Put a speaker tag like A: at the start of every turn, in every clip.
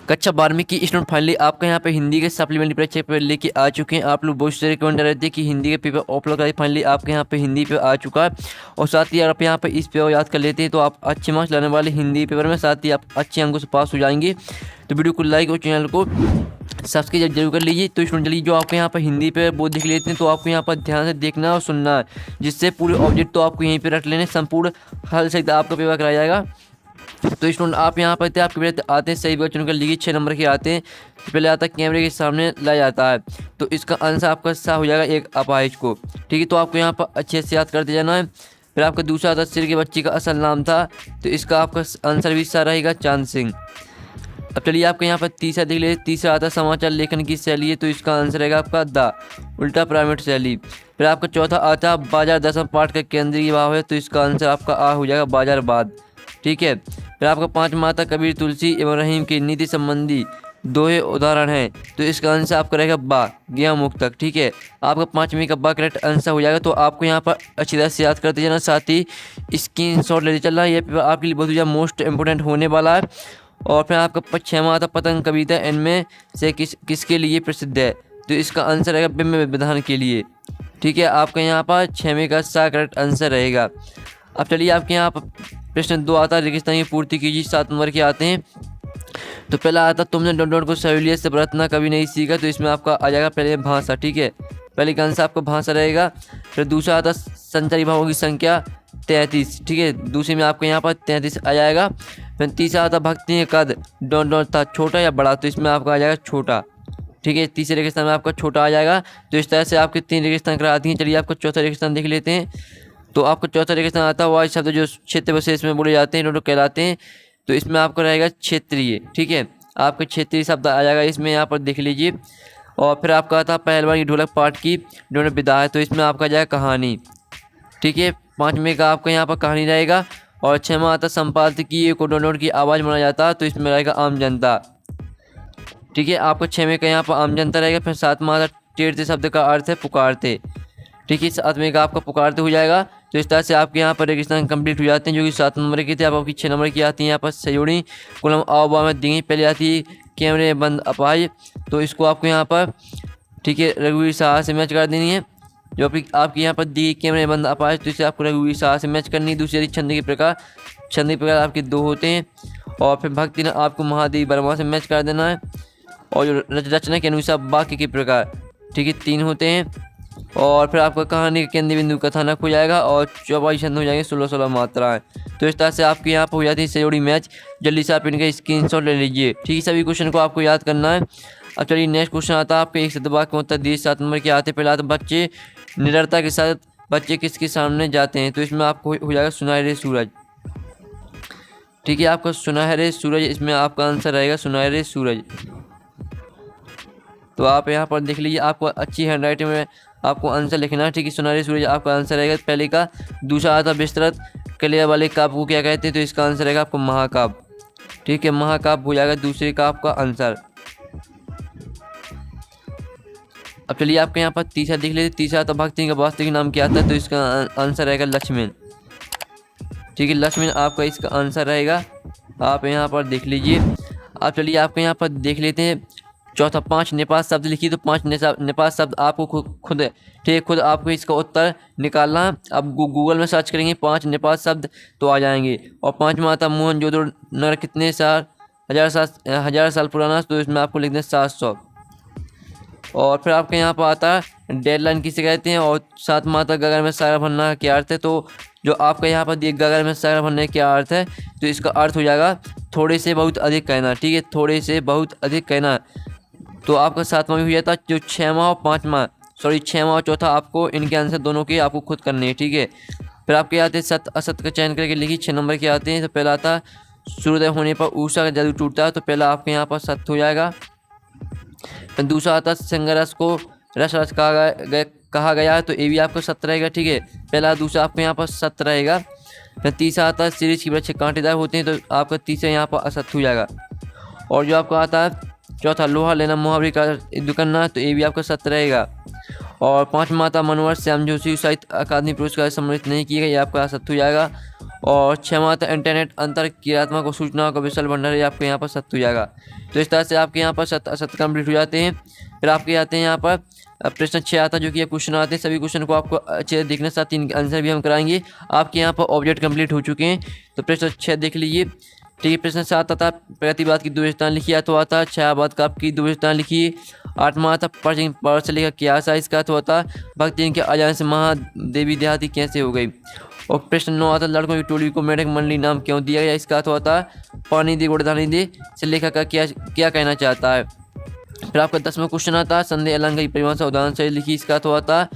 A: कक्षा 12वीं की स्टूडेंट फाइनली आपका यहाँ पे हिंदी के सप्लीमेंट्री परीक्षा पेपर लेके आ चुके हैं। आप लोग बहुत सारे कमेंट कर रहे थे कि हिंदी के पेपर अपलोड करें, फाइनली आपके यहाँ पे हिंदी पेपर आ चुका है। और साथ ही आप यहाँ पे इस पेपर याद कर लेते हैं तो आप अच्छे मार्क्स लाने वाले हिंदी पेपर में, साथ ही आप अच्छे अंकों से पास हो जाएंगे। तो वीडियो को लाइक और चैनल को सब्सक्राइब जरूर कर लीजिए। तो स्टूडेंट चलिए जो आपके यहाँ पर हिंदी पे वो देख लेते हैं, तो आपको यहाँ पर ध्यान से देखना और सुनना है, जिससे पूरे ऑब्जेक्ट तो आपको यहीं पे रख लेने, संपूर्ण हल सहित आपका पेपर कराया जाएगा। तो स्टूडेंट आप यहाँ पर आपके पेपर आते हैं, सही क्वेश्चन कर लीजिए, 6 नंबर के आते हैं। तो पहले आता है कैमरे के सामने लाया जाता है, तो इसका आंसर आपका सा हो जाएगा एक अपाहिज को। ठीक है, तो आपको यहाँ पर अच्छे से याद करते जाना है। फिर आपका दूसरा आता है सिर के बच्चे का असल नाम था, तो इसका आपका आंसर भी सा रहेगा चांद सिंह। अब चलिए आपके यहाँ पर तीसरा देख लीजिए, तीसरा आता है समाचार लेखन की शैली है, तो इसका आंसर रहेगा आपका द उल्टा पिरामिड शैली। फिर आपका चौथा आता है बाजार दसम पाठ का केंद्रीय भाव है, तो इसका आंसर आपका आ हो जाएगा बाजारवाद। ठीक है, फिर आपका पांचवा आता कबीर तुलसी एवं रहीम की नीति संबंधी दोहे उदाहरण हैं, तो इसका आंसर आपका रहेगा बा गया मुक्तक। ठीक है, आपका 5वीं का बा करेक्ट आंसर हो जाएगा। तो आपको यहाँ पर अच्छी तरह से याद करते जाना, साथ ही स्क्रीनशॉट लेते चलना, ये पेपर आपके लिए बहुत ज़्यादा मोस्ट इंपोर्टेंट होने वाला है। और फिर आपका 6वां आता पतंग कविता इनमें से किसके लिए प्रसिद्ध है, तो इसका आंसर रहेगा बिंब विधान के लिए। ठीक है, आपका यहाँ पर 6वें का सा करेक्ट आंसर रहेगा। अब चलिए आपके यहाँ पर प्रश्न 2 आता है रेगिस्तान की पूर्ति कीजिए, 7 नंबर के आते हैं। तो पहला आता तुमने डॉट को सहूलियत से बरतना कभी नहीं सीखा, तो इसमें आपका आ जाएगा पहले भाषा। ठीक है, पहले का आंसर आपका भाषा रहेगा। फिर दूसरा आता संचारी भावों की संख्या 33। ठीक है, दूसरे में आपके यहाँ पर 33 आ जाएगा। फिर तीसरा आता भक्ति कद डॉट था छोटा या बड़ा, तो इसमें आपका आ जाएगा छोटा। ठीक है, तीसरे रेगिस्तान में आपका छोटा आ जाएगा। तो इस तरह से आपके 3 रेगिस्तान कराती हैं। चलिए आपका चौथा रेगिस्तान देख लेते हैं। तो आपको चौथा रेगिस्तान आता हुआ शब्द जो क्षेत्र विशेष में बोले जाते हैं डोडो कहलाते हैं, तो इसमें आपको रहेगा क्षेत्रीय। ठीक है, आपका क्षेत्रीय शब्द आ जाएगा इसमें, यहाँ पर देख लीजिए। और फिर आपका आता पहलवान की ढोलक पाठ की डोडो विदा है, तो इसमें आपका जाएगा कहानी। ठीक है, 5वें का आपका यहाँ पर कहानी रहेगा। और 6वां आता संपादकीय को डोनोट की आवाज़ माना जाता है, तो इसमें रहेगा आम जनता। ठीक है, आपका 6वें का यहाँ पर आम जनता रहेगा। फिर 7वां आता टेरते शब्द का अर्थ है पुकारते। ठीक है, 7वें का आपका पुकारते हो जाएगा। तो इस तरह से आपके यहाँ पर रेगिस्तान कंप्लीट हो जाते हैं, जो कि 7 नंबर की थे। आपकी 6 नंबर की आती है यहाँ पर सयोड़ी कुलम आवा में दी पहले आती है कैमरे बंद अपाज, तो इसको आपको यहाँ पर ठीक है रघुवीर शाह से मैच कर देनी है। जो आपकी यहाँ पर दी कैमरे बंद अपाज, तो इसे आपको रघुवीर शाह से मैच करनी है। दूसरी छंद के प्रकार आपके 2 होते हैं। और फिर भक्ति ने आपको महादेव वर्मा से मैच कर देना है। और जो रचना के अनुसार वाक्य के प्रकार ठीक है 3 होते हैं। और फिर आपका कहानी के केंद्रीय बिंदु कथानक हो जाएगा। और 24 छंद हो जाएंगे, 16 मात्राएं। तो इस तरह से आपके यहाँ पर हो जाती है सयोड़ी मैच। जल्दी से आप इनका स्क्रीनशॉट ले लीजिए। ठीक है, सभी क्वेश्चन को आपको याद करना है। अब चलिए नेक्स्ट क्वेश्चन आता है आपके 1 सदवाक्य के उत्तर दिए, 7 नंबर के आते। पहले आता बच्चे निडरता के साथ बच्चे किसके सामने जाते हैं, तो इसमें आपको हो जाएगा सुनहरे सूरज। ठीक है, आपका सुनहरे सूरज, इसमें आपका आंसर रहेगा सुनहरे सूरज। तो आप यहाँ पर देख लीजिए, आपको अच्छी हैंडराइटिंग में आपको आंसर लिखना है। ठीक है, सुनहरे सूरज आपका आंसर रहेगा पहले का। दूसरा आता विस्तृत कलिया वाले काव्य को क्या कहते हैं, तो इसका आंसर रहेगा आपको महाकाव्य। ठीक है, महाकाव्य हो जाएगा दूसरे का आपका आंसर। अब चलिए आपके यहाँ पर तीसरा देख लीजिए, तीसरा तो भक्ति का वास्तविक नाम क्या आता है, तो इसका आंसर रहेगा लक्ष्मण। ठीक है, लक्ष्मण आपका इसका आंसर रहेगा। आप यहाँ पर देख लीजिए। आप चलिए आपके यहाँ पर देख लेते हैं चौथा 5 नेपाल शब्द लिखिए, तो 5 नेपाल शब्द आपको खुद आपको इसका उत्तर निकालना। अब गूगल में सर्च करेंगे 5 नेपाल शब्द तो आ जाएंगे। और 5वां आता मोहनजोदड़ो नगर कितने हजार साल पुराना, तो इसमें आपको लिख दें 700। और फिर आपके यहाँ पर आता है डेडलाइन किसे कहते हैं। और 7वां आता गगन में सागर भरना का क्या अर्थ है, तो जो आपका यहाँ पर दिए गगन में सागर भरने का क्या अर्थ है, तो इसका अर्थ हो जाएगा थोड़े से बहुत अधिक कहना। ठीक है, थोड़े से बहुत अधिक कहना। तो आपका 7वां भी हो जाता है। जो 6वां और चौथा आपको इनके आंसर दोनों के आपको खुद करने हैं। ठीक है, फिर आपके आते हैं सत्य असत्य का चयन करके लिखिए, 6 नंबर के आते हैं। तो पहला आता सूर्योदय होने पर ऊषा का जादू टूटता है, तो पहला आपके यहाँ पर सत्य हो जाएगा। फिर दूसरा आता संघर्ष को रस कहा गया है, तो ये भी आपका सत्य रहेगा। ठीक है, पहला दूसरा आपके यहाँ पर सत्य रहेगा। फिर तीसरा आता है सीरीज की वृक्ष कांटेदार होते हैं, तो आपका तीसरा यहाँ पर असत्य हो जाएगा। और जो आपका आता है चौथा लोहा लेना मुहावरे का दुकाना, तो ये भी आपका सत्य रहेगा। और 5वां आता मनोहर श्याम जोशी साहित्य अकादमी पुरस्कार सम्मानित नहीं किया गया, ये आपका सत्य हो जाएगा। और 6 माह तक इंटरनेट अंतर क्रियात्मक और सूचनाओं का विशाल भंडार आपके यहाँ पर सत्य हो जाएगा। तो इस तरह से आपके यहाँ पर सत्य कंप्लीट हो जाते हैं। फिर आपके आते हैं यहाँ पर प्रश्न 6 आता है, जो कि क्वेश्चन आते हैं। सभी क्वेश्चन को आपको अच्छे से देखने साथ 3 आंसर भी हम कराएंगे। आपके यहाँ पर ऑब्जेक्ट कंप्लीट हो चुके हैं। तो प्रश्न 6 देख लीजिए। ठीक है, प्रश्न 7 आता प्रतिवाद की 2 विशेषताएं लिखिए, तो आता 6 बाद का आपकी 2 विशेषताएं लिखिए। 8वां आता पर से लेकर क्या साइज का, तो आता भक्त इनके अजान से महादेवी देहाती कैसे हो गई। और प्रश्न 9 आता लड़कों की टोली को मेढक मंडली नाम क्यों दिया गया, इसका तो आता पानी दे गुड़धानी दे से लेखक का क्या कहना चाहता है। फिर आपका 10वां क्वेश्चन आता है संदेह अलंकार की परिभाषा उदाहरण सहित लिखिए, इसका तो आता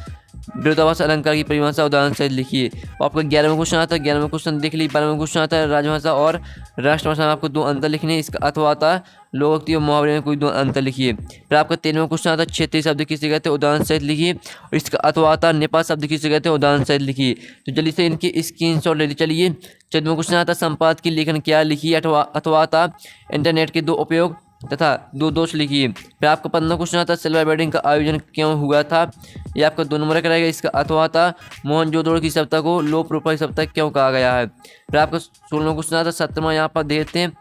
A: विरोधाभास अलंकार की परिभाषा उदाहरण सहित लिखिए। आपका 11वां क्वेश्चन आता है, 11वां क्वेश्चन देख लीजिए। 12वां क्वेश्चन आता है राजभाषा और राष्ट्रभाषा में आपको 2 अंतर लिखने, इसका अथवा आता है लोकोक्ति और मुहावरे में कोई 2 अंतर लिखिए। फिर आपका 13वां क्वेश्चन आता है क्षेत्रीय शब्द किसे कहते हैं, उदाहरण सहित लिखिए, और इसका अथवा आता नेपाल शब्द किसे कहते हैं, उदाहरण सहित लिखिए। तो जल्दी से इनकी स्क्रीनशॉट लेते चलिए। 14वां क्वेश्चन आता है संपादक की लेखन क्या लिखिए, अथवा आता इंटरनेट के 2 उपयोग तथा 2 दोष लिखिए। फिर आपका 15वां क्वेश्चन आता है सिल्वर वेडिंग का आयोजन क्यों हुआ था, ये आपका 2 नंबर का रहेगा, इसका अथवा था मोहनजोदड़ो की सभ्यता को लो प्रोफाइल सभ्यता क्यों कहा गया है। फिर आपका 16वां क्वेश्चन आता है 17वां यहाँ पर देखते हैं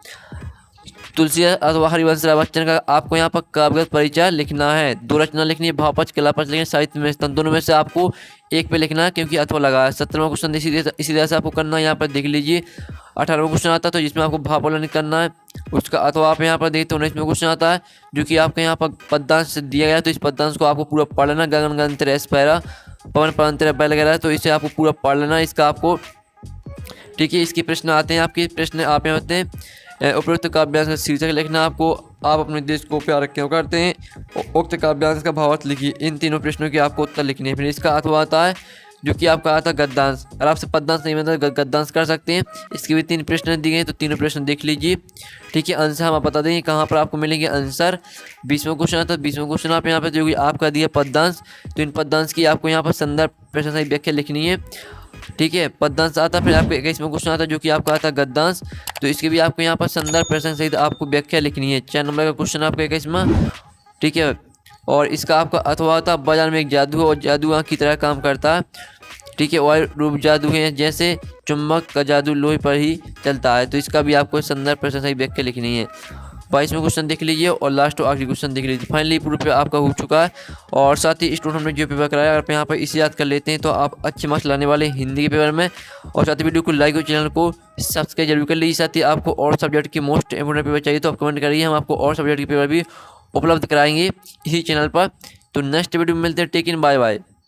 A: तुलसीदास अथवा हरिवंश राय बच्चन का आपको यहाँ पर काव्यगत परिचय लिखना है। 2 रचना लिखनी है, भावपक्ष कलापक्ष लिखना है, साहित्य में दोनों में से आपको एक पे लिखना है क्योंकि अथवा लगा है। 17वां क्वेश्चन इसी तरह से आपको करना है, यहाँ पर देख लीजिए। 18वां क्वेश्चन आता है तो जिसमें आपको भावावलन करना है, उसका अथवा आप यहाँ पर देखते हैं। 19वां क्वेश्चन आता है जो कि आपके यहाँ पर पद्यांश दिया गया है, तो इस पद्यांश को आपको पूरा पढ़ लेना। गगन गगन तेरे पैरा पवन पवन तेरा बैल वगैरह, तो इसे आपको पूरा पढ़ लेना इसका आपको। ठीक है, इसके प्रश्न आते हैं, आपके प्रश्न आप यहाँ होते हैं उपरोक्त काव्यांश का शीर्षक लिखना आपको, आप अपने देश को प्यार क्यों करते हैं, उक्त काव्यांश का भावार्थ लिखिए। इन तीनों प्रश्नों के आपको उत्तर लिखने हैं। फिर इसका अथवा आता है जो कि आपका आता है गद्यांश, और आपसे पद्यांश नहीं मिलता गद्यांश कर सकते हैं। इसके भी 3 प्रश्न दिए गए, तो तीनों प्रश्न देख लीजिए। ठीक है, आंसर हम बता देंगे कहाँ पर आपको मिलेंगे आंसर। 20वां क्वेश्चन आता है, 20वां क्वेश्चन आप यहाँ पर जो कि आपका दिया पद्यांश, तो इन पद्यांश की आपको यहाँ पर संदर्भ प्रश्न सही व्याख्या लिखनी है। ठीक है, पद्यांश आता है। फिर आपको 21वां क्वेश्चन आता है जो कि आपका आता है गद्यांश, तो इसके भी आपको यहाँ पर संदर्भ प्रश्न सहित आपको व्याख्या लिखनी है। 4 नंबर का क्वेश्चन आपका 21वां। ठीक है, और इसका आपका अथवा आता है बाजार में एक जादू है और जादू आँख की तरह काम करता है। ठीक है, और रूप जादू है जैसे चुंबक का जादू लोहे पर ही चलता है, तो इसका भी आपको संदर्भ प्रश्न सही व्याख्या लिखनी है। 22वां क्वेश्चन देख लीजिए और लास्ट और आखिरी क्वेश्चन देख लीजिए। फाइनली पूरा पेपर आपका हो चुका है, और साथ ही स्टूडेंट हमने जो पेपर कराया, अगर यहाँ पर इसे याद कर लेते हैं तो आप अच्छे मार्क्स लाने वाले हिंदी के पेपर में। और साथ ही वीडियो को लाइक और चैनल को सब्सक्राइब जरूर कर लीजिए। साथ ही आपको और सब्जेक्ट के मोस्ट इंपोर्टेंट पेपर चाहिए तो आप कमेंट करिए, हम आपको और सब्जेक्ट के पेपर भी उपलब्ध कराएंगे इसी चैनल पर। तो नेक्स्ट वीडियो में मिलते हैं, टेक इन, बाय बाय।